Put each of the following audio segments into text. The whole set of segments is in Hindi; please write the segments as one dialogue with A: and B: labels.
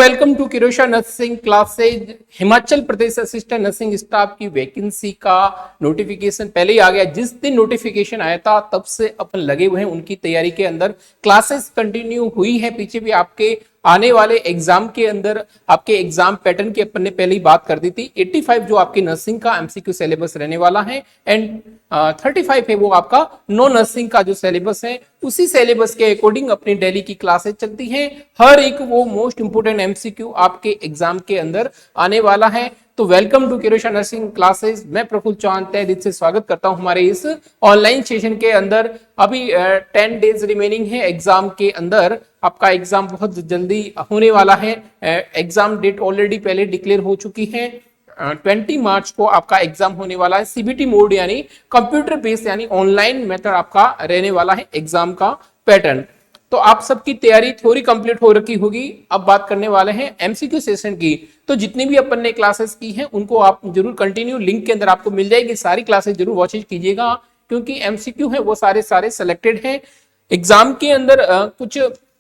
A: Welcome to Kirosha nursing classes. Himachal Pradesh assistant nursing staff की वैकेंसी का नोटिफिकेशन पहले ही आ गया। जिस दिन नोटिफिकेशन आया था तब से अपन लगे हुए हैं उनकी तैयारी के अंदर। क्लासेस कंटिन्यू हुई है, पीछे भी आपके आने वाले एग्जाम के अंदर आपके एग्जाम पैटर्न की अपन ने पहले ही बात कर दी थी। 85 जो आपकी नर्सिंग का एमसीक्यू सिलेबस रहने वाला है एंड 35 है वो आपका नॉन नर्सिंग का जो सिलेबस है। उसी सिलेबस के अकॉर्डिंग अपनी डेली की क्लासेस चलती हैं। हर एक वो मोस्ट इंपोर्टेंट एमसीक्यू आपके एग्जाम के अंदर आने वाला है। तो welcome to Kirosha nursing classes. मैं प्रफुल्ल चौहान तहे दिल से स्वागत करता हूं हमारे इस ऑनलाइन सेशन के अंदर। अभी 10 डेज रिमेनिंग है एग्जाम के अंदर। आपका एग्जाम बहुत जल्दी होने वाला है। एग्जाम डेट ऑलरेडी पहले डिक्लेयर हो चुकी है। 20 मार्च को आपका एग्जाम होने वाला है। सीबीटी मोड यानी कंप्यूटर बेस्ड यानी ऑनलाइन मेथड आपका रहने वाला है एग्जाम का पैटर्न। तो आप सबकी तैयारी थ्योरी कंप्लीट हो रखी होगी। अब बात करने वाले हैं एमसीक्यू सेशन की। तो जितनी भी अपन ने क्लासेस की हैं उनको आप जरूर कंटिन्यू लिंक के अंदर आपको मिल जाएगी। सारी क्लासेस जरूर वॉच कीजिएगा क्योंकि एमसीक्यू है वो सारे सेलेक्टेड हैं। एग्जाम के अंदर कुछ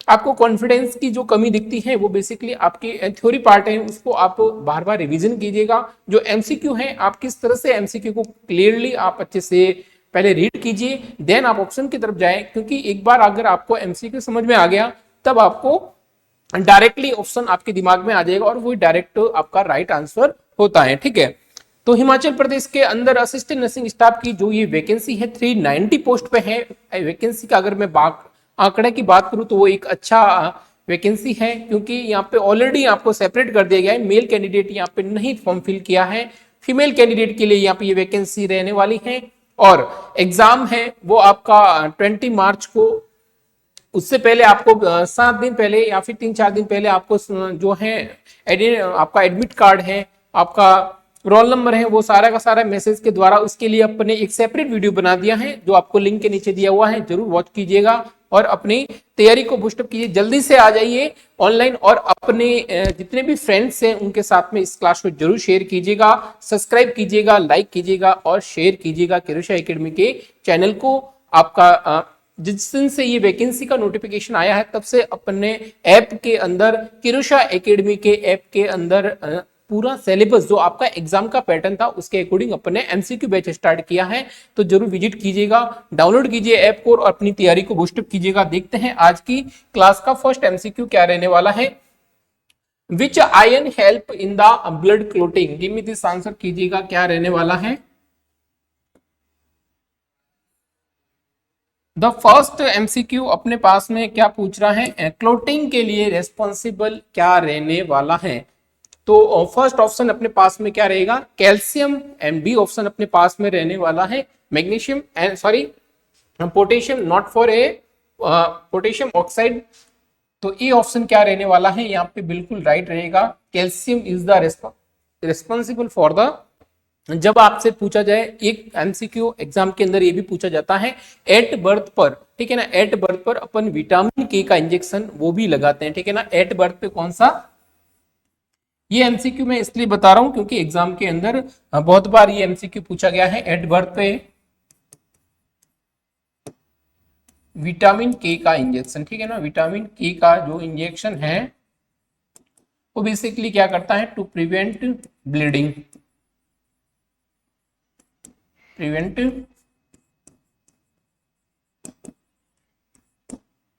A: आपको कॉन्फिडेंस की जो कमी दिखती है वो बेसिकली आपके थ्योरी पार्ट है, उसको आप बार बार रिवीजन कीजिएगा। जो एमसीक्यू है आप किस तरह से एमसीक्यू को क्लियरली आप अच्छे से पहले रीड कीजिए, देन आप ऑप्शन की तरफ जाएं। क्योंकि एक बार अगर आपको एमसीक्यू समझ में आ गया तब आपको डायरेक्टली ऑप्शन आपके दिमाग में आ जाएगा और वो डायरेक्ट आपका राइट आंसर होता है। ठीक है, तो हिमाचल प्रदेश के अंदर असिस्टेंट नर्सिंग स्टाफ की जो ये वैकेंसी है 390 पोस्ट पे है। वैकेंसी का अगर मैं आंकड़े की बात करूं तो वो एक अच्छा वैकेंसी है क्योंकि यहाँ पे ऑलरेडी आपको सेपरेट कर दिया गया है। मेल कैंडिडेट यहाँ पे नहीं फॉर्म फिल किया है, फीमेल कैंडिडेट के लिए यहाँ पे ये वैकेंसी रहने वाली है। और एग्जाम है वो आपका 20 मार्च को। उससे पहले आपको 7 दिन पहले या फिर 3-4 दिन पहले आपको जो है आपका एडमिट कार्ड है, आपका रोल नंबर है, वो सारा का सारा मैसेज के द्वारा उसके लिए अपने एक सेपरेट वीडियो बना दिया है जो आपको लिंक के नीचे दिया हुआ है। जरूर वॉच कीजिएगा और अपनी तैयारी को बूस्टअप कीजिए। जल्दी से आ जाइए ऑनलाइन और अपने जितने भी फ्रेंड्स हैं उनके साथ में इस क्लास को जरूर शेयर कीजिएगा, सब्सक्राइब कीजिएगा, लाइक कीजिएगा और शेयर कीजिएगा किरोशा एकेडमी के चैनल को। आपका जिस दिन से ये वैकेंसी का नोटिफिकेशन आया है तब से अपने ऐप के अंदर किरोशा एकेडमी के ऐप के अंदर पूरा सिलेबस जो आपका एग्जाम का पैटर्न था उसके अकॉर्डिंग अपने एमसीक्यू बैच स्टार्ट किया है। तो जरूर विजिट कीजिएगा, डाउनलोड कीजिए ऐप को और अपनी तैयारी को बूस्टअप कीजिएगा। देखते हैं आज की क्लास का फर्स्ट एमसीक्यू क्या रहने वाला है। विच ion help in the blood clotting, give me this answer कीजिएगा क्या रहने वाला है। द फर्स्ट एमसीक्यू अपने पास में क्या पूछ रहा है, क्लोटिंग के लिए रेस्पॉन्सिबल क्या रहने वाला है। तो फर्स्ट ऑप्शन अपने पास में क्या रहेगा, कैल्शियम। एंड बी ऑप्शन अपने पास में रहने वाला है magnesium and sorry potassium, not for A potassium oxide. तो ये ऑप्शन क्या रहने वाला है, यहाँ पे बिल्कुल राइट रहेगा। Calcium is the responsible for the. जब आपसे पूछा जाए एक एमसीक्यू एग्जाम के अंदर ये भी पूछा जाता है एट बर्थ पर, ठीक है ना, एट बर्थ पर अपन विटामिन के का इंजेक्शन वो भी लगाते हैं, ठीक है ना। एट बर्थ पे कौन सा, ये एमसीक्यू मैं इसलिए बता रहा हूं क्योंकि एग्जाम के अंदर बहुत बार ये एमसीक्यू पूछा गया है। एट बर्थ पे विटामिन के का इंजेक्शन, ठीक है ना, विटामिन के का जो इंजेक्शन है वो बेसिकली क्या करता है, टू प्रिवेंट ब्लीडिंग, प्रिवेंट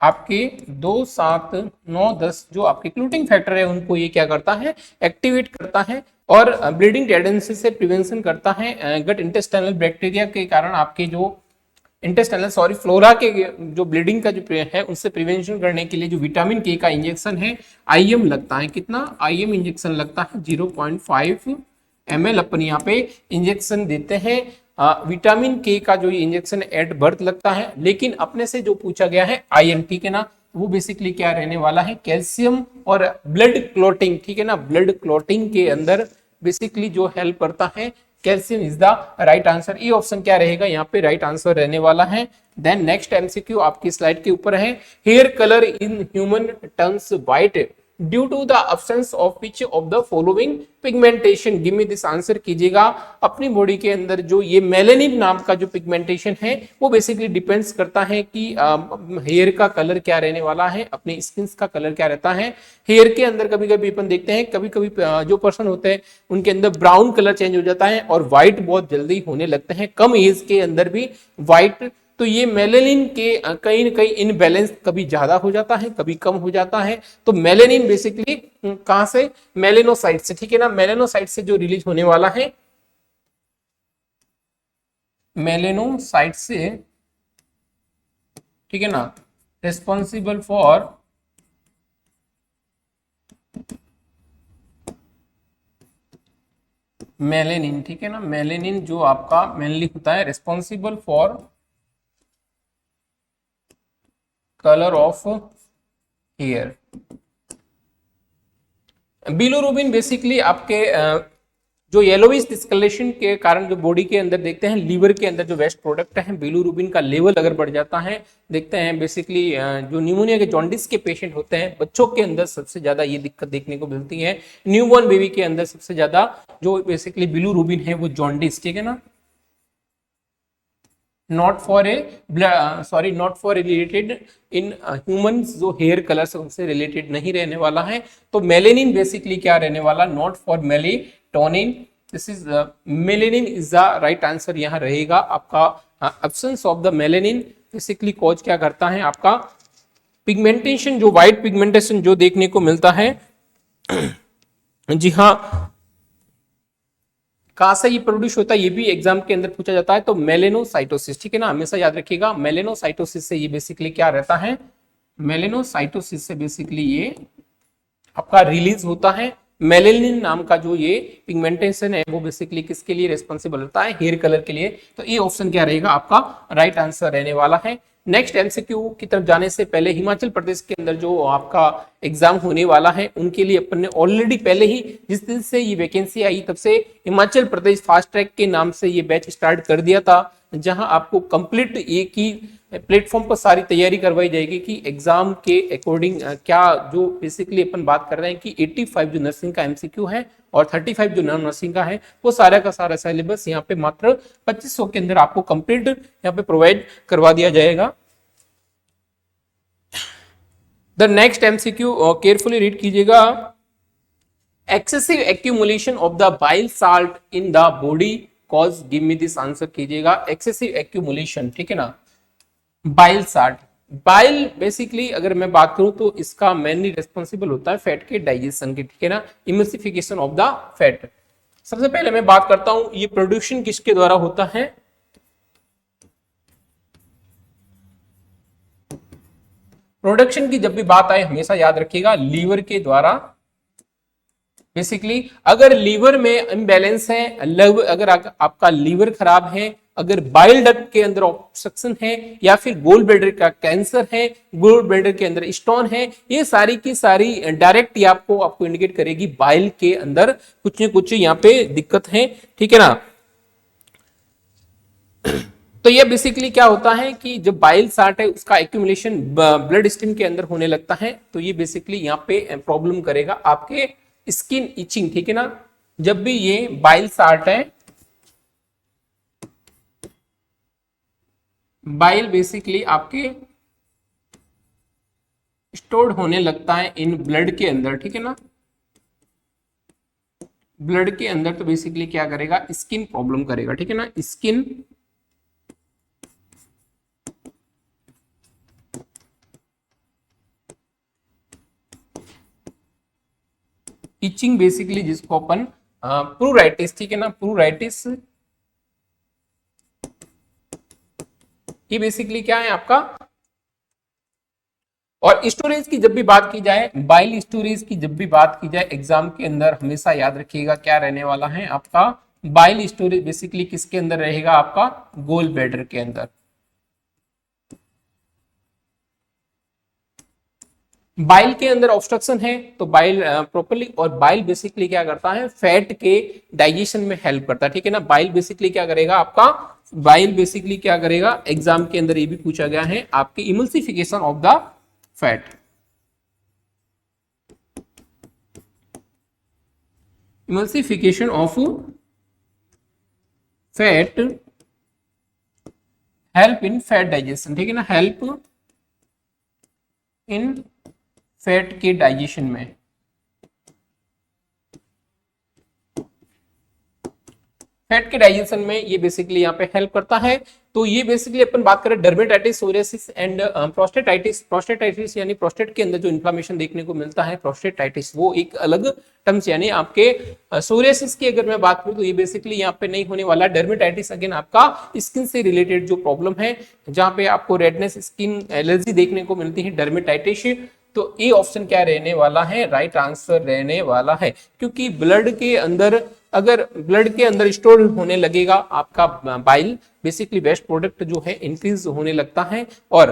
A: आपके 2, 7, 9, 10 जो आपके क्लोटिंग फैक्टर है उनको ये क्या करता है, एक्टिवेट करता है और ब्लीडिंग टेंडेंसी से प्रिवेंशन करता है। गट इंटेस्टाइनल बैक्टीरिया के कारण आपके जो इंटेस्टाइनल फ्लोरा के जो ब्लीडिंग का जो है उससे प्रिवेंशन करने के लिए जो विटामिन के का इंजेक्शन है आईएम लगता है। कितना आईएम इंजेक्शन लगता है, 0.5 ml अपन यहाँ पे इंजेक्शन देते हैं। विटामिन के का जो इंजेक्शन एट बर्थ लगता है, लेकिन अपने से जो पूछा गया है आयन, ठीक है ना, वो बेसिकली क्या रहने वाला है, कैल्शियम और ब्लड क्लोटिंग, ठीक है ना। ब्लड क्लोटिंग के अंदर बेसिकली जो हेल्प करता है calcium is the right answer. ये ऑप्शन क्या रहेगा, यहाँ पे राइट आंसर रहने वाला है। देन नेक्स्ट एमसीक्यू आपकी स्लाइड के ऊपर है, hair colour in human turns white due to the absence of which of the following pigmentation, give me this answer कीजिएगा। अपनी बॉडी के अंदर जो ये मेलेनिन नाम का जो पिगमेंटेशन है वो बेसिकली डिपेंड्स करता है कि हेयर का कलर क्या रहने वाला है, अपने स्किन का कलर क्या रहता है। हेयर के अंदर कभी कभी अपन देखते हैं, कभी कभी जो पर्सन होते हैं उनके अंदर ब्राउन कलर चेंज हो जाता है और व्हाइट बहुत जल्दी होने लगते हैं, कम एज के अंदर भी व्हाइट। तो ये मेलेनिन के कहीं न कहीं इनबैलेंस कभी ज्यादा हो जाता है, कभी कम हो जाता है। तो मेलेनिन बेसिकली कहां से, मेलेनोसाइट से, ठीक है ना, मेलेनोसाइट से जो रिलीज होने वाला है, मेलेनोसाइट से, ठीक है ना, रिस्पॉन्सिबल फॉर मेलेनिन, ठीक है ना, मेलेनिन जो आपका मेनली होता है responsible for colour of hair. Bilirubin basically आपके जो येलोविश डिस्कलरेशन के कारण जो बॉडी के अंदर देखते हैं, लीवर के अंदर जो वेस्ट प्रोडक्ट है बिलोरुबिन का लेवल अगर बढ़ जाता है, देखते हैं बेसिकली जो न्यूमोनिया के जॉन्डिस के पेशेंट होते हैं, बच्चों के अंदर सबसे ज्यादा ये दिक्कत देखने को मिलती है। न्यूबॉर्न बेबी के अंदर सबसे ज्यादा जो बेसिकली बिलोरुबिन है वो जॉन्डिस, ठीक है ना, not for related in humans, जो हेयर कलर से उनसे रिलेटेड नहीं रहने वाला है। तो मेलेनिन बेसिकली क्या रहने वाला, not for melatonin, this is melanin is the right answer यहाँ रहेगा आपका। Absence of the melanin basically cause क्या करता है आपका, पिगमेंटेशन, जो व्हाइट पिगमेंटेशन जो देखने को मिलता है जी हाँ, कहां से ये प्रोड्यूस होता है, ये भी एग्जाम के अंदर पूछा जाता है। तो मेलेनोसाइटोसिस, ठीक है ना, हमेशा याद रखिएगा, मेलेनोसाइटोसिस से ये बेसिकली क्या रहता है, मेलेनोसाइटोसिस से बेसिकली ये आपका रिलीज होता है। मेलेनिन नाम का जो ये पिगमेंटेशन है वो बेसिकली किसके लिए रिस्पॉन्सिबल होता है, हेयर कलर के लिए। तो ये ऑप्शन क्या रहेगा आपका राइट आंसर रहने वाला है। नेक्स्ट एमसीक्यू की तरफ जाने से पहले हिमाचल प्रदेश के अंदर जो आपका एग्जाम होने वाला है उनके लिए अपन ने ऑलरेडी पहले ही, जिस दिन से ये वैकेंसी आई तब से हिमाचल प्रदेश फास्ट ट्रैक के नाम से ये बैच स्टार्ट कर दिया था, जहां आपको कंप्लीट एक ही प्लेटफॉर्म पर सारी तैयारी करवाई जाएगी कि एग्जाम के अकॉर्डिंग क्या, जो बेसिकली अपन बात कर रहे हैं कि 85 जो नर्सिंग का एमसीक्यू है और 35 जो नॉन नर्सिंग का है, वो सारा का सारा सिलेबस यहाँ पे मात्र 2500 के अंदर आपको कंप्लीट यहाँ पे प्रोवाइड करवा दिया जाएगा। The next MCQ carefully read कीजिएगा। Excessive accumulation of the bile salt in the body cause, give me this answer कीजिएगा। एक्सेसिव एक्यूमुलेशन, ठीक है ना, बाइल साल्ट, बाइल बेसिकली अगर मैं बात करूं तो इसका मेनली रिस्पॉन्सिबल होता है फैट के डाइजेशन के, ठीक है ना, इमल्सिफिकेशन ऑफ द फैट। सबसे पहले मैं बात करता हूं ये प्रोड्यूशन किसके द्वारा होता है, प्रोडक्शन की जब भी बात आए हमेशा याद रखिएगा लीवर के द्वारा। बेसिकली अगर लीवर में इम्बैलेंस है, अगर आपका लीवर खराब है, अगर बाइल डक्ट के अंदर ऑब्स्ट्रक्शन है, या फिर गोल ब्लैडर का कैंसर है, गोल ब्लैडर के अंदर स्टोन है, ये सारी की सारी डायरेक्ट ये आपको इंडिकेट करेगी बाइल के अंदर कुछ न कुछ यहाँ पे दिक्कत है, ठीक है ना। तो ये बेसिकली क्या होता है कि जब बाइल साल्ट है उसका एक्यूमुलेशन ब्लड स्ट्रीम के अंदर होने लगता है, तो ये बेसिकली यहाँ पे प्रॉब्लम करेगा आपके स्किन इचिंग, ठीक है ना। जब भी ये बाइल साल्ट है, बाइल बेसिकली आपके स्टोर्ड होने लगता है इन ब्लड के अंदर, ठीक है ना, ब्लड के अंदर, तो बेसिकली क्या करेगा, स्किन प्रॉब्लम करेगा, ठीक है ना, स्किन इचिंग बेसिकली जिसको अपन प्रूराइटिस, ठीक है ना, प्रूराइटिस, ये बेसिकली क्या है आपका। और स्टोरेज की जब भी बात की जाए, बाइल स्टोरेज की जब भी बात की जाए एग्जाम के अंदर हमेशा याद रखिएगा क्या रहने वाला है आपका, बाइल स्टोरेज बेसिकली किसके अंदर रहेगा आपका, गोल ब्लैडर के अंदर। बाइल के अंदर ऑब्स्ट्रक्शन है तो बाइल प्रॉपर्ली, और बाइल बेसिकली क्या करता है, फैट के डाइजेशन में हेल्प करता है, ठीक है ना। बाइल बेसिकली क्या करेगा आपका, बाइल बेसिकली क्या करेगा, एग्जाम के अंदर ये भी पूछा गया है, आपके emulsification of the fat. Emulsification of fat help in fat digestion, ठीक है ना, हेल्प इन फैट के डाइजेशन में, फैट के डाइजेशन में ये बेसिकली यहाँ पे हेल्प करता है। तो ये बेसिकली अपन बात करें dermatitis, psoriasis and prostatitis. Prostatitis यानी प्रोस्टेट के अंदर जो इन्फ्लामेशन देखने को मिलता है, प्रोस्टेटाइटिस वो एक अलग टर्म्स, यानी आपके सोरियासिस की अगर मैं बात करूं तो ये बेसिकली यहाँ पे नहीं होने वाला। डर्मेटाइटिस अगेन आपका स्किन से रिलेटेड जो प्रॉब्लम है, जहां पे आपको रेडनेस, स्किन एलर्जी देखने को मिलती है, डर्मेटाइटिस। तो ए ऑप्शन क्या रहने वाला है, राइट आंसर रहने वाला है, क्योंकि ब्लड के अंदर, अगर ब्लड के अंदर स्टोर होने लगेगा आपका बाइल, बेसिकली वेस्ट प्रोडक्ट जो है इंक्रीज होने लगता है। और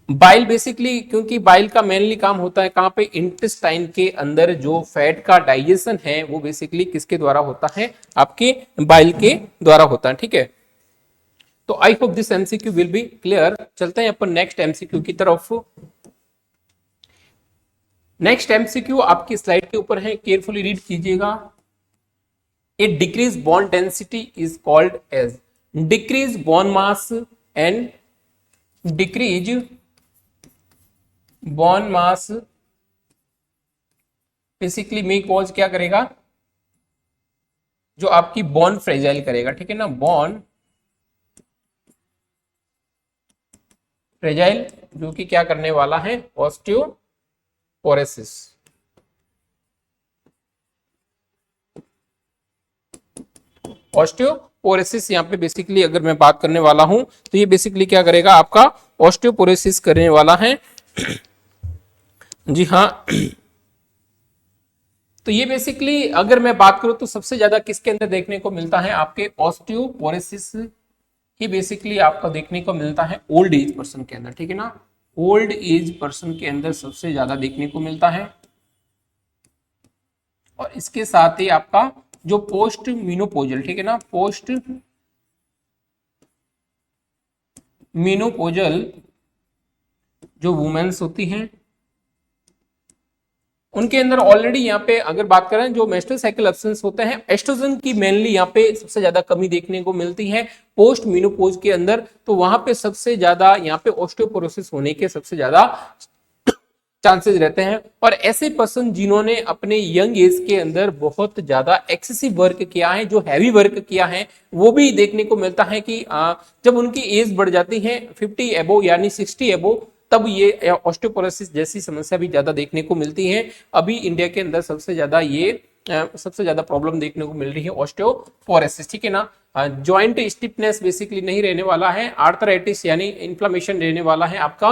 A: बाइल बेसिकली, क्योंकि बाइल का मेनली काम होता है कहां पे, इंटेस्टाइन के अंदर जो फैट का डाइजेशन है वो बेसिकली किसके द्वारा होता है, आपके बाइल के द्वारा होता है, ठीक है। तो आई hope this MCQ will be clear. चलते हैं अपन नेक्स्ट एमसीक्यू की तरफ। नेक्स्ट एमसीक्यू आपकी स्लाइड के ऊपर है, केयरफुली रीड कीजिएगा। A decrease bone density is called as, decrease bone mass and decrease bone mass basically may cause क्या करेगा, जो आपकी बॉन फ्रेजाइल करेगा, ठीक है ना, बॉन फ्रेजाइल, जो कि क्या करने वाला है, ऑस्टियोपोरोसिस। ऑस्टियोपोरोसिस यहाँ पे बेसिकली अगर मैं बात करने वाला हूं तो ये बेसिकली क्या करेगा, आपका ऑस्टियोपोरोसिस करने वाला है। जी हाँ, तो ये बेसिकली अगर मैं बात करूं तो सबसे ज्यादा किसके अंदर देखने को मिलता है, आपके ऑस्टियोपोरोसिस ही बेसिकली आपको देखने को मिलता है ओल्ड एज पर्सन के अंदर, ठीक है ना, ओल्ड एज पर्सन के अंदर सबसे ज्यादा देखने को मिलता है। और इसके साथ ही आपका जो पोस्ट मीनोपोजल, ठीक है ना, पोस्ट मीनोपोजल जो वुमेन्स होती हैं उनके अंदर ऑलरेडी यहाँ पे अगर बात करें जो मेंस्ट्रुअल साइकिल एब्सेंस होते हैं, एस्ट्रोजन की मेनली यहाँ पे सबसे ज्यादा कमी देखने को मिलती है पोस्ट मीनोपोज के अंदर। तो वहां पे सबसे ज्यादा यहाँ पे ऑस्टियोपोरोसिस होने के सबसे ज्यादा चांसेस रहते हैं। और ऐसे पर्सन जिन्होंने अपने यंग एज के अंदर बहुत ज्यादा एक्सेसिव वर्क किया है, जो हैवी वर्क किया है, वो भी देखने को मिलता है कि जब उनकी एज बढ़ जाती है 50 एबो यानी 60 एबो, तब ये ऑस्टियोपोरोसिस जैसी समस्या भी ज्यादा देखने को मिलती है। अभी इंडिया के अंदर सबसे ज्यादा प्रॉब्लम देखने को मिल रही है ऑस्टियोपोरोसिस, ठीक है ना। जॉइंट स्टिफनेस बेसिकली नहीं रहने वाला है, आर्थराइटिस यानी इन्फ्लेमेशन रहने वाला है आपका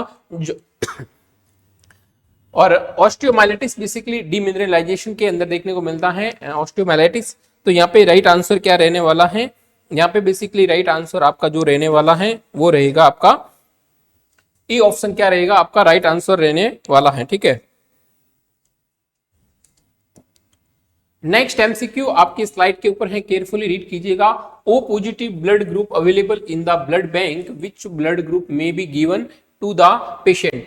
A: और ऑस्टियोमाइलिटिस बेसिकली डीमिनरलाइजेशन के अंदर देखने को मिलता है ऑस्टियोमाइलिटिस। तो यहाँ पे राइट आंसर क्या रहने वाला है, यहाँ पे बेसिकली राइट आंसर आपका जो रहने वाला है वो रहेगा आपका ए ऑप्शन, क्या रहेगा आपका राइट आंसर रहने वाला है, ठीक है। नेक्स्ट एमसीक्यू आपकी स्लाइड के ऊपर है, केयरफुली रीड कीजिएगा। O positive blood group available in the blood bank, which blood group may be given to the patient.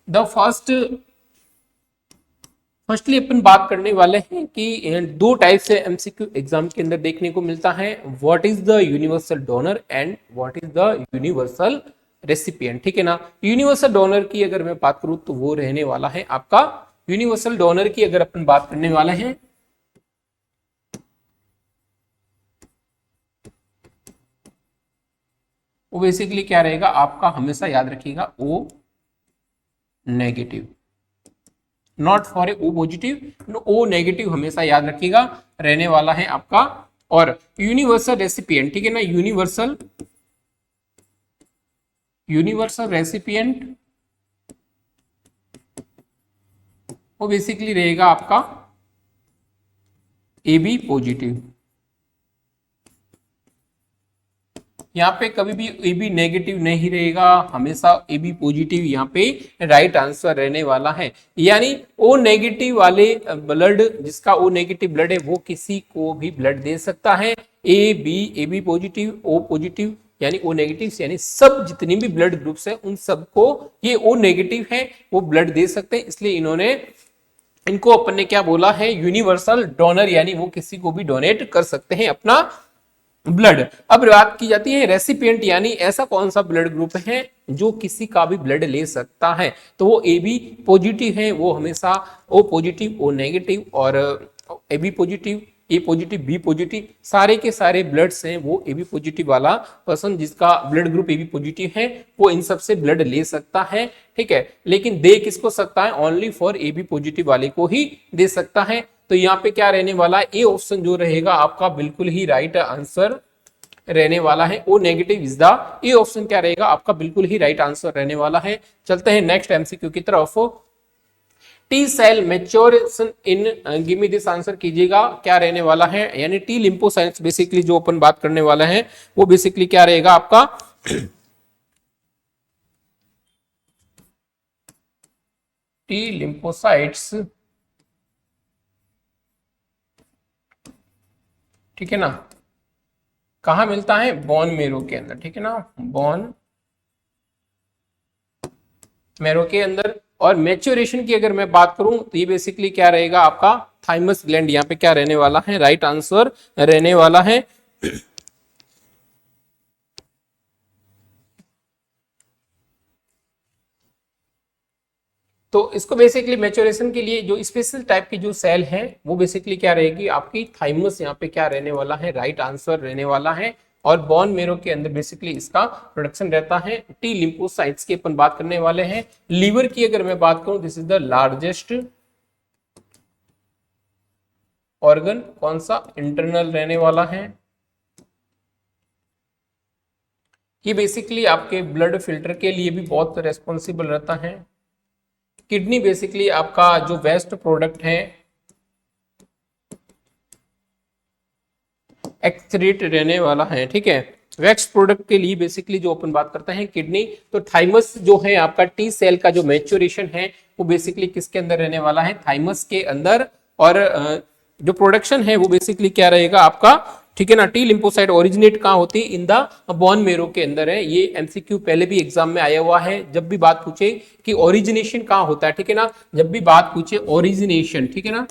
A: The firstly अपन बात करने वाले हैं कि दो टाइप से एमसीक्यू एग्जाम के अंदर देखने को मिलता है, what is the universal donor and what is the universal recipient, ठीक है ना। यूनिवर्सल डोनर की अगर मैं बात करूं तो वो रहने वाला है आपका, यूनिवर्सल डोनर की अगर अपन बात करने वाले हैं वो बेसिकली क्या रहेगा आपका, हमेशा याद रखिएगा O negative, not for A O positive, O negative हमेशा याद रखिएगा रहने वाला है आपका। और यूनिवर्सल रेसिपिएंट, ठीक है ना, यूनिवर्सल रेसिपिएंट वो बेसिकली रहेगा आपका ए बी पॉजिटिव। यहाँ पे कभी भी ए बी नेगेटिव नहीं रहेगा, हमेशा ए बी पॉजिटिव यहाँ पे राइट आंसर रहने वाला है। यानी ओ नेगेटिव वाले ब्लड, जिसका ओ नेगेटिव ब्लड है वो किसी को भी ब्लड दे सकता है। A B positive, O positive यानी ओ नेगेटिव, यानी सब जितनी भी ब्लड ग्रुप्स है उन सबको ये ओ नेगेटिव है वो ब्लड दे सकते हैं। इसलिए इन्होंने इनको अपन ने क्या बोला है, यूनिवर्सल डोनर, यानी वो किसी को भी डोनेट कर सकते हैं अपना ब्लड। अब बात की जाती है रेसिपिएंट, यानी ऐसा कौन सा ब्लड ग्रुप है जो किसी का भी ब्लड ले सकता है। तो वो ए बी पॉजिटिव है, वो हमेशा ओ पॉजिटिव, ओ नेगेटिव और A B positive, A positive, B positive, सारे के सारे ब्लड्स हैं वो ए बी पॉजिटिव वाला पर्सन जिसका blood group A B positive है वो इन सब से ब्लड ले सकता है। ठीक है, लेकिन दे किसको सकता है, only for A B positive वाले को ही दे सकता है। तो यहाँ पे क्या रहने वाला है, ए ऑप्शन जो रहेगा आपका बिल्कुल ही राइट आंसर रहने वाला है। O negative is the, A option क्या रहेगा आपका बिल्कुल ही राइट आंसर रहने वाला है। चलते हैं नेक्स्ट एमसीक्यू की तरफ। T cell maturation in, give me this answer कीजिएगा क्या रहने वाला है, यानी टी लिम्फोसाइट्स बेसिकली जो अपन बात करने वाला है वो बेसिकली क्या रहेगा आपका टी लिम्फोसाइट्स, ठीक है ना, कहां मिलता है, बोन मेरो के अंदर, ठीक है ना, बोन मेरो के अंदर। और मैच्योरेशन की अगर मैं बात करूं तो ये बेसिकली क्या रहेगा आपका थाइमस ग्लैंड, यहाँ पे क्या रहने वाला है, राइट आंसर रहने वाला है। तो इसको बेसिकली मैच्योरेशन के लिए जो स्पेशल टाइप की जो सेल है वो बेसिकली क्या रहेगी आपकी थाइमस, यहाँ पे क्या रहने वाला है, राइट आंसर रहने वाला है। और बोन मेरो के अंदर बेसिकली इसका प्रोडक्शन रहता है। टी लिम्फोसाइट्स की अपन बात करने वाले हैं। लीवर की अगर मैं बात करूं, this is the largest organ, कौन सा, इंटरनल रहने वाला है। ये बेसिकली आपके ब्लड फिल्टर के लिए भी बहुत रेस्पॉन्सिबल रहता है। किडनी बेसिकली आपका जो वेस्ट प्रोडक्ट है एक्सक्रीट रहने वाला है, ठीक है। वेस्ट प्रोडक्ट के लिए बेसिकली जो अपन बात करते हैं किडनी। तो थाइमस जो है आपका टी सेल का जो मैच्योरेशन है वो बेसिकली किसके अंदर रहने वाला है, थाइमस के अंदर। और जो प्रोडक्शन है वो बेसिकली क्या रहेगा आपका, ठीक है ना। टी लिम्फोसाइट ओरिजिनेट कहाँ होती है, इन द बोन मेरो के अंदर है। ये एमसीक्यू पहले भी एग्जाम में आया हुआ है, जब भी बात पूछे कि ओरिजिनेशन कहाँ होता है, ठीक है ना, जब भी बात पूछे ओरिजिनेशन, ठीक है ना,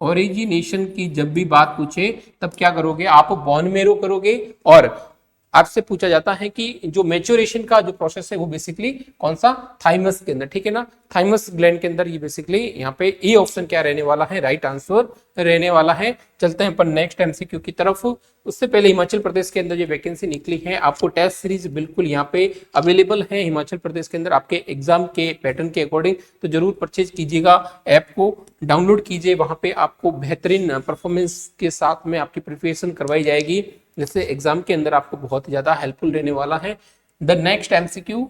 A: ओरिजिनेशन की जब भी बात पूछे तब क्या करोगे आप, बोन मेरो करोगे। और आपसे पूछा जाता है कि जो मैच्योरेशन का जो प्रोसेस है वो बेसिकली कौन सा, थाइमस के अंदर, ठीक है ना, थाइमस ग्लैंड के अंदर। ये बेसिकली यहाँ पे ए ऑप्शन क्या रहने वाला है, राइट आंसर रहने वाला है। चलते हैं अपन नेक्स्ट एमसीक्यू की तरफ। उससे पहले हिमाचल प्रदेश के अंदर ये वैकेंसी निकली है, आपको टेस्ट सीरीज बिल्कुल यहाँ पे अवेलेबल है हिमाचल प्रदेश के अंदर आपके एग्जाम के पैटर्न के अकॉर्डिंग। तो जरूर परचेज कीजिएगा, ऐप को डाउनलोड कीजिए, वहां पे आपको बेहतरीन परफॉर्मेंस के साथ में आपकी प्रिपरेशन करवाई जाएगी, जिससे एग्जाम के अंदर आपको बहुत ज्यादा हेल्पफुल रहने वाला है। The next MCQ,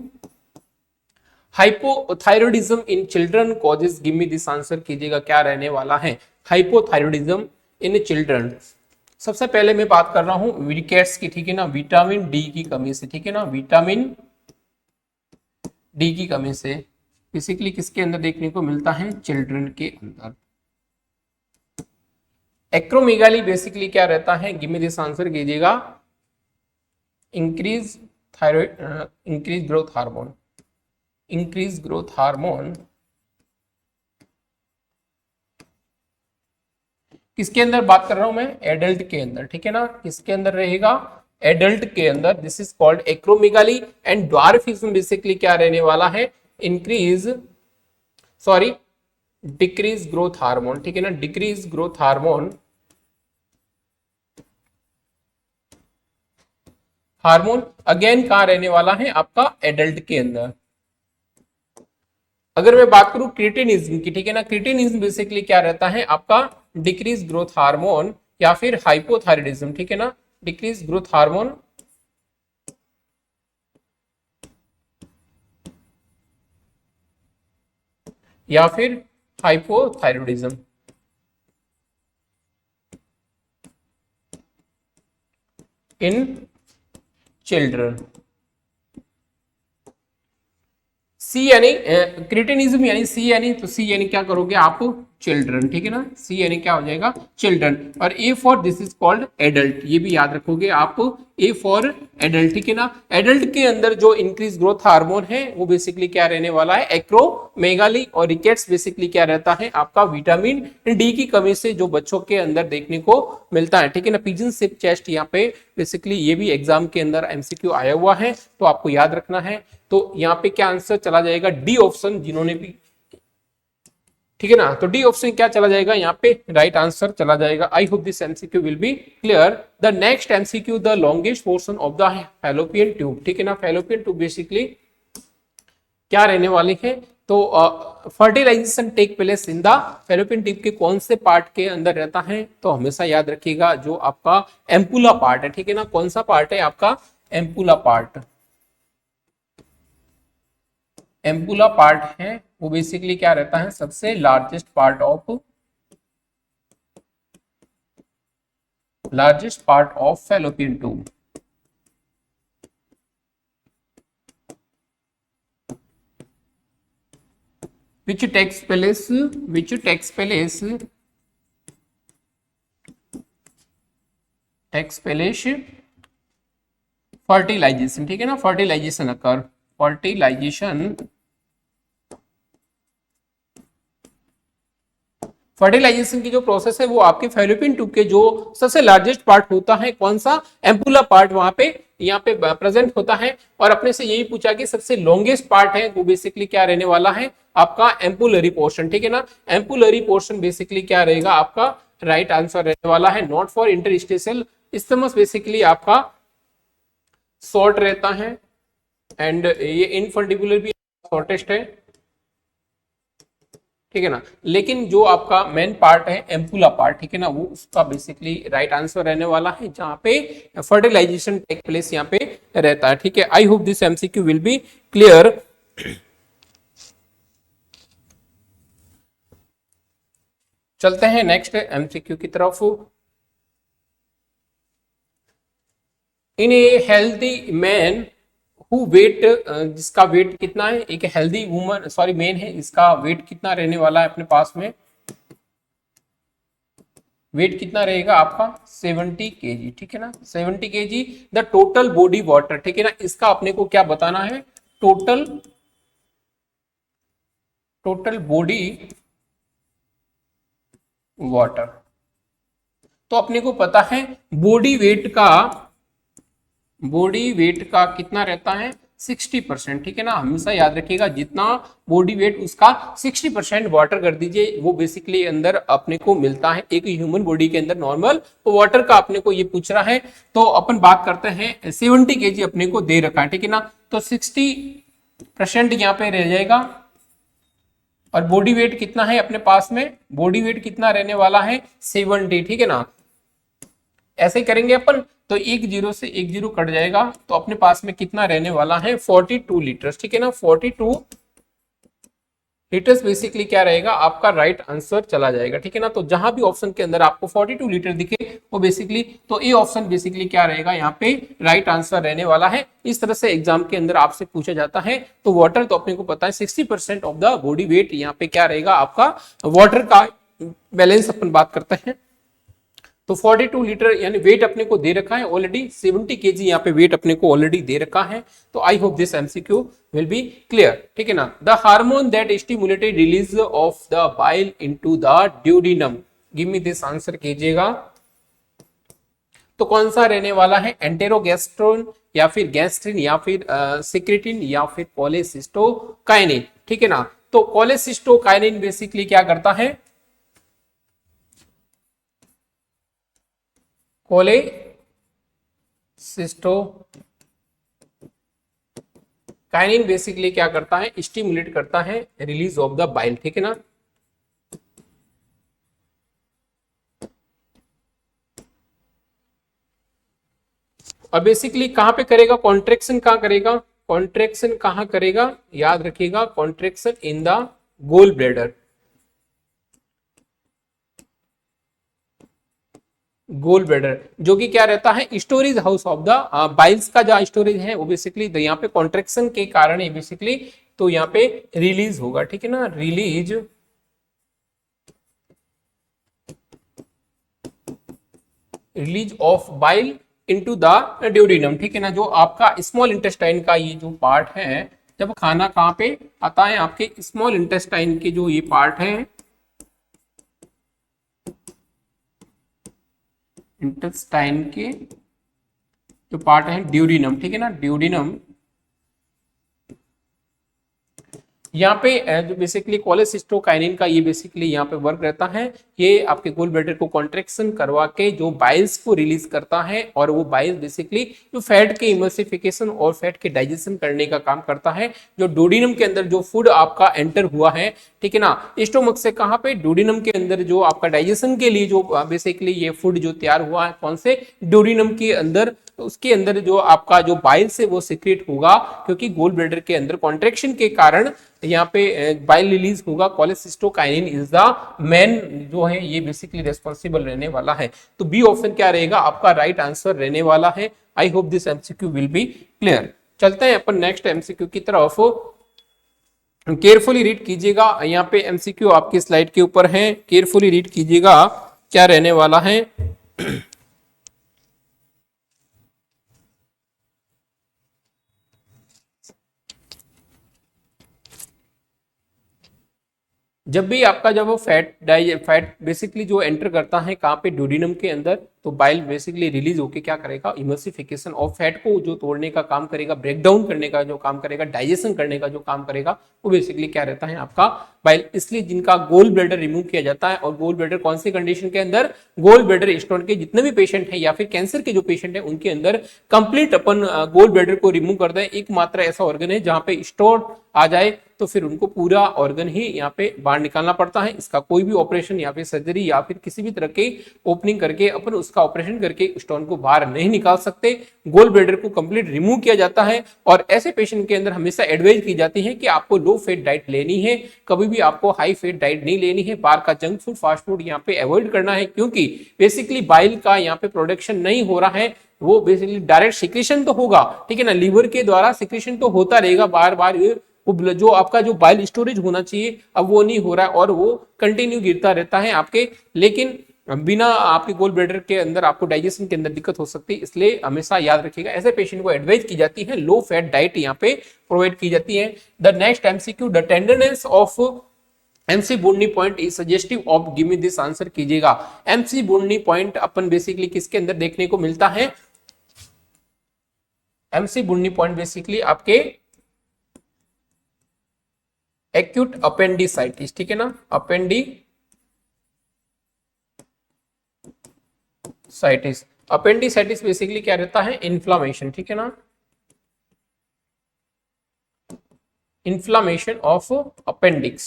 A: hypothyroidism in children causes, give me this answer कीजिएगा क्या रहने वाला है, हाइपोथायरॉयडिज्म इन चिल्ड्रन। सबसे पहले मैं बात कर रहा हूं विकेट्स की, ठीक है ना, विटामिन डी की कमी से, ठीक है ना, विटामिन डी की कमी से बेसिकली किसके अंदर देखने को मिलता है, चिल्ड्रन के अंदर। एक्रोमेगाली बेसिकली क्या रहता है, गिव मी दिस आंसर कीजिएगा, increase thyroid, increase growth hormone, increase growth hormone किसके अंदर बात कर रहा हूं मैं, एडल्ट के अंदर, ठीक है ना, किसके अंदर रहेगा, एडल्ट के अंदर। This is called acromegaly. And dwarfism basically क्या रहने वाला है, increase, sorry, decrease growth hormone, ठीक है ना, decrease growth hormone, hormone again कहां रहने वाला है आपका, एडल्ट के अंदर। अगर मैं बात करूं क्रिटिनिज्म की, ठीक है ना, क्रिटिनिज्म बेसिकली क्या रहता है आपका, डिक्रीज ग्रोथ हार्मोन या फिर हाइपोथायरॉयडिज्म, ठीक है ना, डिक्रीज ग्रोथ हार्मोन या फिर हाइपोथायरॉयडिज्म इन चिल्ड्रन। सी यानी क्रिटिनिज्म यानी सी, यानी तो सी यानी क्या करोगे आप, चिल्ड्रन, ठीक है ना, सी यानी क्या हो जाएगा चिल्ड्रन, और A for this is called adult, ये भी याद रखोगे आप, ए फॉर एडल्ट, ठीक है ना। एडल्ट के अंदर जो इंक्रीज ग्रोथ हार्मोन है वो बेसिकली क्या रहने वाला है, एक्रोमेगाली, और रिकेट्स बेसिकली क्या रहता है आपका विटामिन डी की कमी से जो बच्चों के अंदर देखने को मिलता है, ठीक है ना। पिजन शेप चेस्ट यहाँ पे बेसिकली ये भी एग्जाम के अंदर एमसीक्यू आया हुआ है, तो आपको याद रखना है। तो यहाँ पे क्या आंसर चला जाएगा, डी ऑप्शन, जिन्होंने भी, ठीक है ना, तो डी ऑप्शन क्या चला जाएगा यहाँ पे, राइट आंसर चला जाएगा। आई hope this MCQ will be clear. The next MCQ, the longest portion of the Fallopian tube, ठीक है ना। फैलोपियन ट्यूब बेसिकली क्या रहने वाली है, तो fertilisation take place in the Fallopian tube के कौन से पार्ट के अंदर रहता है, तो हमेशा याद रखिएगा जो आपका एम्पुला पार्ट है, ठीक है ना। कौन सा पार्ट है आपका, एम्पुला पार्ट, एम्पुला पार्ट है वो बेसिकली क्या रहता है, सबसे largest part of Fallopian tube. which takes place fertilisation, ठीक है ना, फर्टिलाइजेशन अकर, फर्टिलाइजेशन की जो प्रोसेस है वो आपके फैलोपियन ट्यूब के जो सबसे लार्जेस्ट पार्ट होता है, कौन सा, एम्पुला पार्ट, वहां पे यहाँ पे प्रेजेंट होता है। और अपने से यही पूछा कि सबसे लॉन्गेस्ट पार्ट है वो बेसिकली क्या रहने वाला है आपका, एम्पुलरी पोर्शन, ठीक है ना। एम्पुलरी पोर्शन बेसिकली क्या रहेगा आपका, राइट आंसर रहने वाला है, not for interstitial isthmus basically आपका शॉर्ट रहता है, एंड ये इनफंडिबुलर भी शॉर्टेस्ट है, ठीक है ना। लेकिन जो आपका मेन पार्ट है एम्पुला पार्ट, ठीक है ना, वो उसका बेसिकली राइट आंसर रहने वाला है, जहां पे फर्टिलाइजेशन टेक प्लेस यहाँ पे रहता है, ठीक है। I hope this MCQ will be clear. चलते हैं नेक्स्ट एमसीक्यू की तरफ। In a healthy man who weight, जिसका वेट कितना है, एक हेल्दी वुमन सॉरी मेन है, इसका वेट कितना रहने वाला है अपने पास में, वेट कितना रहेगा आपका 70 केजी, ठीक है ना, 70 KG. The total body water, ठीक है ना, इसका अपने को क्या बताना है, टोटल बॉडी वाटर। तो अपने को पता है बॉडी वेट का कितना रहता है 60%, ठीक है ना। हमेशा याद रखिएगा जितना बॉडी वेट उसका 60% वाटर कर दीजिए, वो बेसिकली अंदर अपने को मिलता है एक ह्यूमन बॉडी के अंदर नॉर्मल वाटर का, अपने को ये पूछ रहा है। तो अपन बात करते हैं 70 केजी अपने को दे रखा है, ठीक है ना, तो 60% यहाँ पे रह जाएगा। और बॉडी वेट कितना है अपने पास में, बॉडी वेट कितना रहने वाला है 70, ठीक है ना। ऐसे ही करेंगे अपन, तो एक जीरो से एक जीरो कट जाएगा, तो अपने पास में कितना रहने वाला है 42 लीटर्स, ठीक है ना, 42 लीटर्स बेसिकली क्या रहेगा आपका राइट आंसर चला जाएगा, ठीक है ना। तो जहां भी ऑप्शन के अंदर आपको 42 लीटर दिखे वो बेसिकली, तो ए ऑप्शन बेसिकली क्या रहेगा यहाँ पे राइट आंसर रहने वाला है। इस तरह से एग्जाम के अंदर आपसे पूछा जाता है। तो वाटर तो अपने को पता है 60% ऑफ द बॉडी वेट यहाँ पे क्या रहेगा आपका वाटर का बैलेंस अपन बात करते हैं। तो 42 लीटर यानी वेट अपने को दे रखा है ऑलरेडी, 70 केजी यहाँ पे वेट अपने को ऑलरेडी दे रखा है। तो आई hope this MCQ will be clear, ठीक है ना। The hormone that stimulated release of the bile into the duodenum, give me this answer कीजिएगा। तो कौन सा रहने वाला है, एंटेरोगेस्ट्रोन या फिर गैस्ट्रिन या फिर सिक्रेटिन या फिर कोलेसिस्टोकाइनिन, ठीक है ना। तो कोलेसिस्टोकाइनिन बेसिकली क्या करता है, कोलेसिस्टोकाइनिन बेसिकली क्या करता है, स्टिमुलेट करता है रिलीज ऑफ द बाइल, ठीक है ना। और बेसिकली कहां पे करेगा कॉन्ट्रेक्शन, कहां करेगा कॉन्ट्रेक्शन, कहां करेगा याद रखिएगा, contraction in the gall bladder, gall bladder जो कि क्या रहता है storage house of the Biles का जो स्टोरेज है वो बेसिकली यहाँ पे कॉन्ट्रेक्शन के कारण बेसिकली तो यहाँ पे रिलीज होगा, ठीक है ना, release release of bile into the duodenum, ठीक है ना। जो आपका स्मॉल इंटेस्टाइन का ये जो पार्ट है, जब खाना कहाँ पे आता है, आपके स्मॉल इंटेस्टाइन के जो ये पार्ट है, इंटेस्टाइन के जो पार्ट है ड्यूडिनम, ठीक है ना, ड्यूडिनम, यहाँ पे जो बेसिकली कोलेसिस्टोकाइनिन का ये बेसिकली यहाँ पे वर्क रहता है। ये आपके गोल ब्लैडर को कॉन्ट्रैक्शन करवा के जो बाइल्स को रिलीज करता है, और वो बाइल्स बेसिकली जो फैट के इमल्सिफिकेशन और फैट के डाइजेशन करने का काम करता है। जो डोडिनम के अंदर जो फूड आपका एंटर हुआ है, ठीक है ना, स्टोमक से कहाँ पे, डोडिनम के अंदर जो आपका डाइजेशन के लिए जो बेसिकली ये फूड जो तैयार हुआ है, कौन से, डोडिनम के अंदर, उसके अंदर जो आपका जो बाइल से वो सीक्रेट होगा, क्योंकि गोल ब्लैडर के अंदर कॉन्ट्रैक्शन के कारण यहाँ पे बाइल रिलीज होगा। कोलेसिस्टोकाइनिन इज द मेन जो है ये बेसिकली रिस्पॉन्सिबल रहने वाला है। तो बी ऑप्शन क्या रहेगा आपका राइट आंसर रहने वाला है। I hope this MCQ will be clear. चलते हैं अपन नेक्स्ट एमसीक्यू की तरफ। केयरफुली रीड कीजिएगा, यहाँ पे एमसीक्यू आपकी स्लाइड के ऊपर है, केयरफुली रीड कीजिएगा क्या रहने वाला है। जब भी आपका जब वो फैट बेसिकली जो एंटर करता है कहाँ पे, ड्यूडिनम के अंदर, तो बाइल बेसिकली रिलीज होके क्या करेगा, इमल्सिफिकेशन ऑफ फैट को जो तोड़ने का काम करेगा, ब्रेक डाउन करने का जो काम करेगा, डाइजेशन करने का जो काम करेगा, वो बेसिकली क्या रहता है आपका बाइल। इसलिए जिनका गोल ब्लैडर रिमूव किया जाता है, और गोल ब्लैडर कौन सी कंडीशन के अंदर, गोल ब्लैडर स्टोन के जितने भी पेशेंट है या फिर कैंसर के जो पेशेंट है उनके अंदर कंप्लीट अपन गोल ब्लैडर को रिमूव कर दें। एकमात्र ऐसा ऑर्गन है जहां पे स्टोन आ जाए तो फिर उनको पूरा ऑर्गन ही यहाँ पे बाहर निकालना पड़ता है। इसका कोई भी ऑपरेशन या फिर सर्जरी या फिर किसी भी तरह के ओपनिंग करके अपन उसका ऑपरेशन करके स्टोन को बाहर नहीं निकाल सकते। गोल ब्लैडर को कंप्लीट रिमूव किया जाता है, और ऐसे पेशेंट के अंदर हमेशा एडवाइस की जाती है कि आपको लो फैट डाइट लेनी है, कभी भी आपको हाई फैट डाइट नहीं लेनी है। बाहर का जंक फूड, फास्ट फूड यहाँ पे अवॉइड करना है, क्योंकि बेसिकली बाइल का यहाँ पे प्रोडक्शन नहीं हो रहा है, वो बेसिकली डायरेक्ट सिक्रेशन तो होगा, ठीक है ना, लीवर के द्वारा सिक्रेशन तो होता रहेगा बार बार, वो जो आपका जो बाइल स्टोरेज होना चाहिए अब वो नहीं हो रहा है, और वो कंटिन्यू गिरता रहता है आपके। लेकिन बिना आपके गोल ब्लैडर के अंदर आपको डाइजेशन के अंदर दिक्कत हो सकती है, इसलिए हमेशा याद रखिएगा ऐसे पेशेंट को एडवाइस की जाती है लो फैट डाइट यहाँ पे प्रोवाइड की जाती है। The next MCQ, the tenderness of McBurney point is suggestive of, give me this answer कीजिएगा। एमसी बोर्डनी पॉइंट अपन बेसिकली किसके अंदर देखने को मिलता है, एमसी बोर्डनी पॉइंट बेसिकली आपके एक्यूट अपेंडिसाइटिस, ठीक है ना, अपेंडिसाइटिस बेसिकली क्या रहता है, इन्फ्लामेशन, ठीक है ना, इन्फ्लामेशन ऑफ अपेंडिक्स।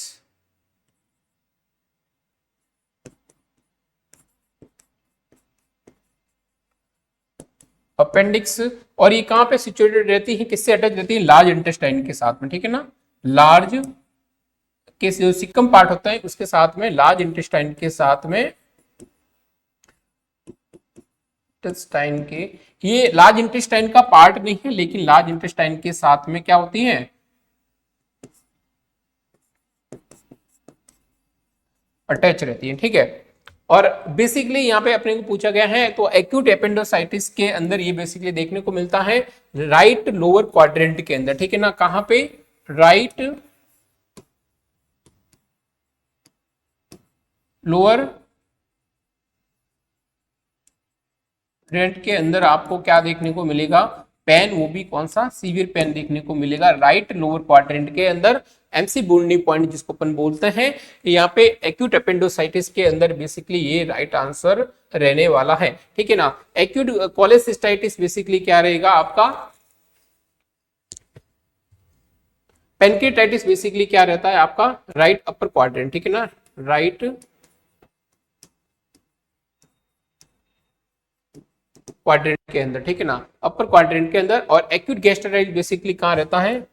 A: अपेंडिक्स, और ये कहां पे सिचुएटेड रहती है, किससे अटैच रहती है, लार्ज इंटेस्टाइन के साथ में, ठीक है ना, लार्ज के जो सिक्कम पार्ट होता है उसके साथ में, लार्ज इंटेस्टाइन के साथ में, इंटेस्टाइन के, ये लार्ज इंटेस्टाइन का पार्ट नहीं है, लेकिन लार्ज इंटेस्टाइन के साथ में क्या होती है, अटैच रहती है, ठीक है। और बेसिकली यहाँ पे अपने को पूछा गया है, तो एक्यूट एपेंडिसाइटिस के अंदर ये बेसिकली देखने को मिलता है राइट लोअर क्वाड्रेंट के अंदर, ठीक है ना, कहां पे, राइट लोअर क्वाड्रेंट के अंदर आपको क्या देखने को मिलेगा, पेन, वो भी कौन सा, सीवियर पेन देखने को मिलेगा राइट लोअर क्वाड्रेंट के अंदर। एमसी बोर्डनी पॉइंट जिसको अपन बोलते हैं, यहाँ पे एक्यूट एपेंडिसाइटिस के अंदर बेसिकली ये राइट आंसर रहने वाला है, ठीक है ना। एक्यूट कोलेसिस्टाइटिस बेसिकली क्या रहेगा आपका, पेनक्रियाटाइटिस बेसिकली क्या रहता है आपका, राइट अपर क्वाड्रेंट, ठीक है ना, राइट क्वाड्रेंट के अंदर, ठीक है ना, अपर क्वाड्रेंट के अंदर। और एक्यूट गैस्ट्राइटिस बेसिकली कहां रहता है,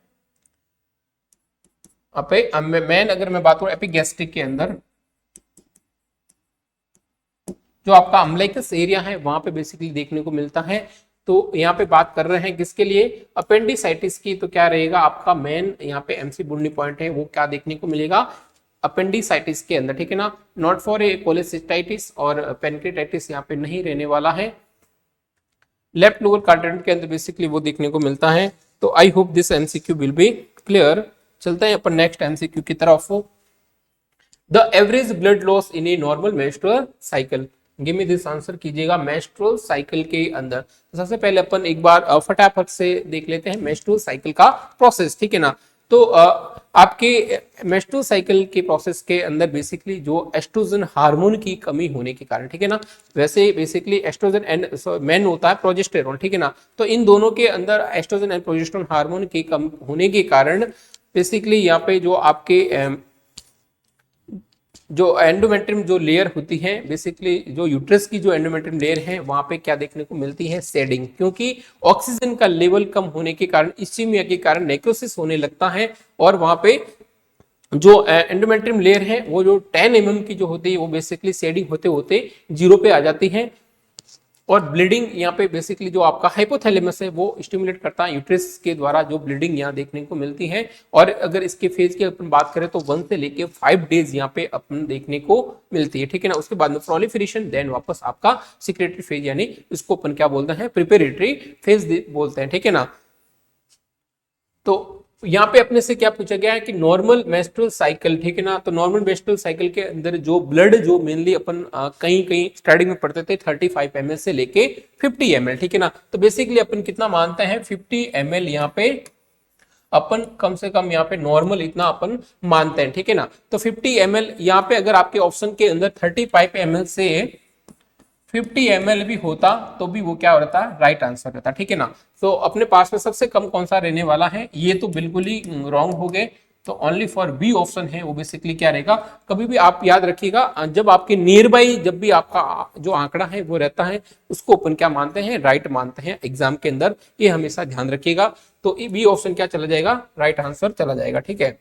A: मैन अगर मैं बात करूं एपिगैस्ट्रिक के अंदर, जो आपका अम्लाइकस एरिया है वहां पे बेसिकली देखने को मिलता है। तो यहाँ पे बात कर रहे हैं किसके लिए, अपेंडिसाइटिस की, तो क्या रहेगा आपका मेन यहाँ पे एमसी बोर्डनी पॉइंट है वो क्या देखने को मिलेगा, अपेंडिसाइटिस के अंदर, ठीक है ना, नॉट फॉर ए कोलेसिस्टाइटिस और पेनक्रेटाइटिस यहाँ पे नहीं रहने वाला है। लेफ्ट लोअर क्वाड्रेंट के अंदर बेसिकली वो देखने को मिलता है। तो आई hope this MCQ will be clear. चलते हैं अपन नेक्स्ट एमसीक्यू की तरफ। The average blood loss in a normal menstrual cycle, give me this answer कीजिएगा मेंस्ट्रुअल साइकिल के अंदर। तो सबसे पहले अपन एक बार फटाफट से देख लेते हैं मेंस्ट्रुअल साइकिल का प्रोसेस, ठीक है ना। तो आपके मेंस्ट्रुअल साइकिल के प्रोसेस के अंदर बेसिकली जो एस्ट्रोजन हार्मोन की कमी होने के कारण, ठीक है ना, वैसे बेसिकली एस्ट्रोजन एंड मेन होता है प्रोजेस्टेरोन, ठीक है ना, तो इन दोनों के अंदर एस्ट्रोजन एंड प्रोजेस्टेरोन हार्मोन की कम होने के कारण बेसिकली यहाँ पे जो आपके जो एंडोमेट्रियम जो लेयर होती है, बेसिकली जो यूट्रस की जो एंडोमेट्रियम लेयर है वहां पे क्या देखने को मिलती है, शेडिंग, क्योंकि ऑक्सीजन का लेवल कम होने के कारण, इस्चीमिया के कारण नेक्रोसिस होने लगता है और वहां पे जो एंडोमेट्रियम लेयर है वो जो 10 mm की जो होती है वो बेसिकली शेडिंग होते होते 0 पे आ जाती है और ब्लीडिंग यहाँ पे बेसिकली जो आपका हाइपोथैलेमस है वो स्टिमुलेट करता है यूट्रस के द्वारा, जो ब्लीडिंग यहाँ देखने को मिलती है। और अगर इसके फेज की अपन बात करें तो 1 से लेके 5 डेज यहाँ पे अपन देखने को मिलती है, ठीक है ना। उसके बाद में प्रोलिफरेशन, देन वापस आपका सिक्रेटरी फेज, यानी इसको अपन क्या बोलते हैं, प्रिपेरेटरी फेज बोलते हैं, ठीक है ना। तो यहाँ पे अपने से क्या पूछा गया है कि नॉर्मल मेंस्ट्रुअल साइकिल, ठीक है ना, तो नॉर्मल मेंस्ट्रुअल साइकिल के अंदर जो ब्लड जो मेनली अपन कहीं कहीं स्टार्टिंग में पढ़ते थे 35 ml से लेके 50 ml, ठीक है ना। तो बेसिकली अपन कितना मानते हैं, 50 ml यहाँ पे अपन कम से कम यहाँ पे नॉर्मल इतना अपन मानते हैं, ठीक है ना। तो 50 ml यहाँ पे अगर आपके ऑप्शन के अंदर 35 ml से 50 ml भी होता तो भी वो क्या रहता, राइट आंसर रहता, ठीक है ना। तो अपने पास में सबसे कम कौन सा रहने वाला है, ये तो बिल्कुल ही रॉन्ग हो गए। तो ओनली फॉर बी ऑप्शन है वो बेसिकली क्या रहेगा। कभी भी आप याद रखिएगा, जब आपके नियर बाई जब भी आपका जो आंकड़ा है वो रहता है उसको अपन क्या मानते हैं, राइट मानते हैं एग्जाम के अंदर, ये हमेशा ध्यान रखिएगा। तो बी ऑप्शन क्या चला जाएगा, राइट आंसर चला जाएगा, ठीक है।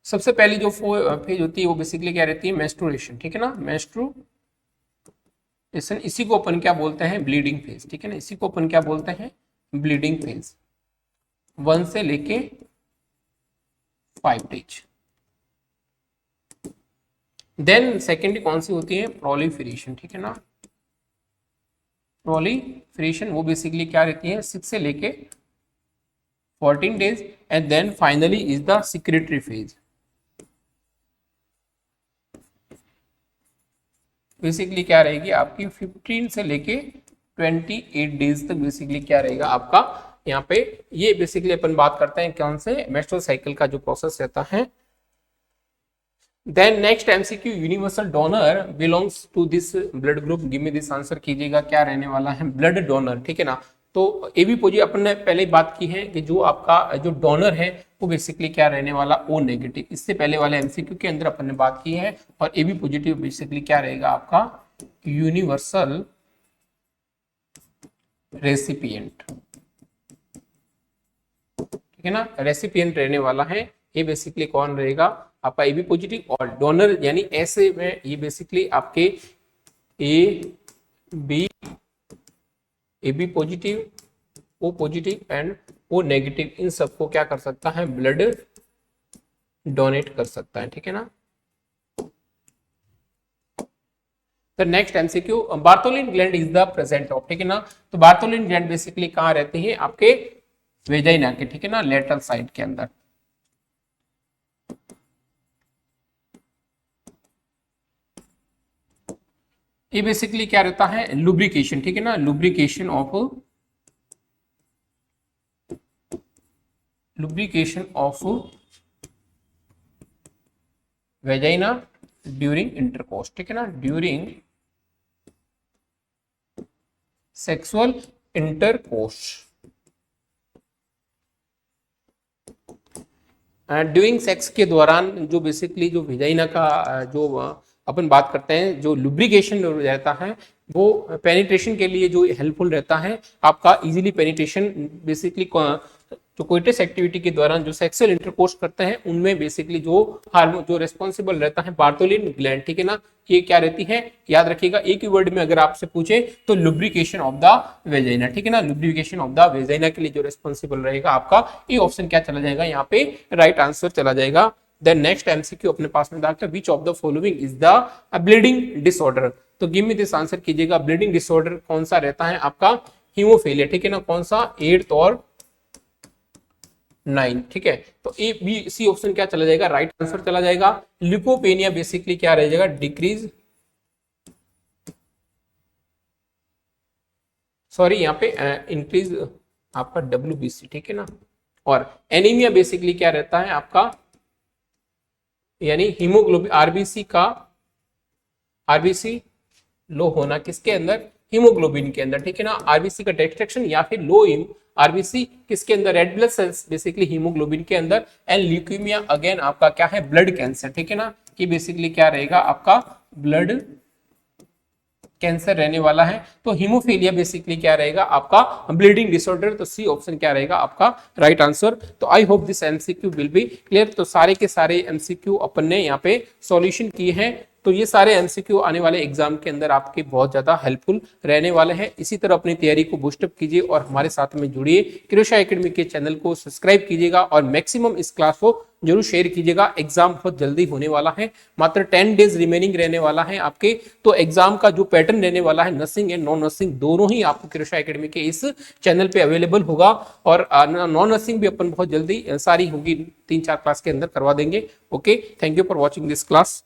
A: सबसे पहली जो फेज होती है वो बेसिकली क्या रहती है, मेंस्ट्रुएशन, ठीक है ना, मेंस्ट्रुएशन, इसी को अपन क्या बोलते हैं, ब्लीडिंग फेज, ठीक है ना, इसी को अपन क्या बोलते हैं, ब्लीडिंग फेज, 1 से लेके 5 डेज। देन सेकेंडरी कौन सी होती है, प्रोलिफरेशन, ठीक है ना, प्रोलिफरेशन वो बेसिकली क्या रहती है, 6 से लेके 14 days. And then finally is the secretory phase, basically क्या रहेगी आपकी 15 से लेके 28 डेज तक बेसिकली क्या रहेगा आपका यहाँ पे। ये बेसिकली अपन बात करते हैं कौन से, मेंस्ट्रुअल साइकिल का जो प्रोसेस रहता है। Then next MCQ, universal donor belongs to this blood group, give me this answer कीजिएगा, क्या रहने वाला है, ब्लड डोनर, ठीक है ना। तो ए बी पॉजिटिव अपन ने पहले बात की है कि जो आपका जो डोनर है वो बेसिकली क्या रहने वाला, ओ नेगेटिव, इससे पहले वाले एमसीक्यू के अंदर अपन ने बात की है। और ए बी पॉजिटिव बेसिकली क्या रहेगा आपका, यूनिवर्सल रेसिपिएंट, ठीक है ना, रेसिपिएंट रहने वाला है। ये बेसिकली कौन रहेगा आपका, ए बी पॉजिटिव, और डोनर यानी ऐसे में ये बेसिकली आपके A B positive, O positive and O negative, इन सबको क्या कर सकता है, ब्लड डोनेट कर सकता है, ठीक है ना। तो next MCQ, Bartholin gland is the present of, ठीक है ना। तो बार्थोलिन ग्लैंड बेसिकली कहाँ रहती है, आपके वेजाइना के, ठीक है ना, लेटरल साइड के अंदर। ये बेसिकली क्या रहता है, लुब्रिकेशन, ठीक है ना, lubrication of vagina during intercourse, ठीक है ना, during sexual intercourse, during sex के दौरान जो बेसिकली जो वेजाइना का जो अपन बात करते हैं, जो लुब्रिकेशन रहता है वो पेनिट्रेशन के लिए जो हेल्पफुल रहता है, आपका इजीली पेनिट्रेशन बेसिकली जो कोइटस एक्टिविटी के दौरान जो सेक्सुअल इंटरकोर्स करते हैं उनमें बेसिकली जो हार्मोन जो रेस्पॉन्सिबल रहता है बार्टोलिन ग्लैंड, ठीक है ना, ये क्या रहती है, याद रखिएगा। एक ही वर्ड में अगर आपसे पूछे तो लुब्रिकेशन ऑफ द वेजाइना, ठीक है ना, लुब्रिकेशन ऑफ द वेजाइना के लिए जो रेस्पॉन्सिबल रहेगा आपका, ये ऑप्शन क्या चला जाएगा, यहाँ पे राइट आंसर चला जाएगा। देन नेक्स्ट एमसीक्यू अपने पास में दाखिल, विच of the following is the bleeding disorder, तो गिव मी दिस आंसर कीजिएगा। ब्लीडिंग डिसऑर्डर कौन सा रहता है आपका, हीमोफीलिया, ठीक है ना, कौन सा, 8th और 9, ठीक है। तो ए बी सी ऑप्शन क्या चला जाएगा, राइट आंसर चला जाएगा। ल्यूकोपेनिया बेसिकली क्या रह जाएगा, डिक्रीज, सॉरी यहाँ पे इंक्रीज आपका WBC, ठीक है ना। और एनीमिया बेसिकली क्या रहता है आपका, यानी हीमोग्लोबिन आरबीसी लो होना किसके अंदर, हीमोग्लोबिन के अंदर, ठीक है ना, आरबीसी का डिस्ट्रक्शन या फिर लो आरबीसी किसके अंदर, red blood cells basically haemoglobin के अंदर। एंड ल्यूकेमिया अगेन आपका क्या है, ब्लड कैंसर, ठीक है ना, कि बेसिकली क्या रहेगा आपका ब्लड कैंसर रहने वाला है। तो हीमोफीलिया बेसिकली क्या रहेगा आपका, ब्लीडिंग डिसऑर्डर, तो सी ऑप्शन क्या रहेगा आपका राइट आंसर। तो आई hope this MCQ will be clear. तो सारे के सारे एमसीक्यू अपन ने यहाँ पे सॉल्यूशन किए हैं। तो ये सारे एमसीक्यू आने वाले एग्जाम के अंदर आपके बहुत ज्यादा हेल्पफुल रहने वाले हैं। इसी तरह अपनी तैयारी को बूस्टअप कीजिए और हमारे साथ में जुड़िए। क्रियोशा एकेडमी के चैनल को सब्सक्राइब कीजिएगा और मैक्सिमम इस क्लास को जरूर शेयर कीजिएगा। एग्जाम बहुत जल्दी होने वाला है, मात्र 10 डेज रिमेनिंग रहने वाला है आपके। तो एग्जाम का जो पैटर्न रहने वाला है, नर्सिंग एंड नॉन नर्सिंग दोनों ही आपको क्रियोशा एकेडमी के इस चैनल पे अवेलेबल होगा। और नॉन नर्सिंग भी अपन बहुत जल्दी सारी होगी, 3-4 क्लास के अंदर करवा देंगे। Okay, thank you for watching this class.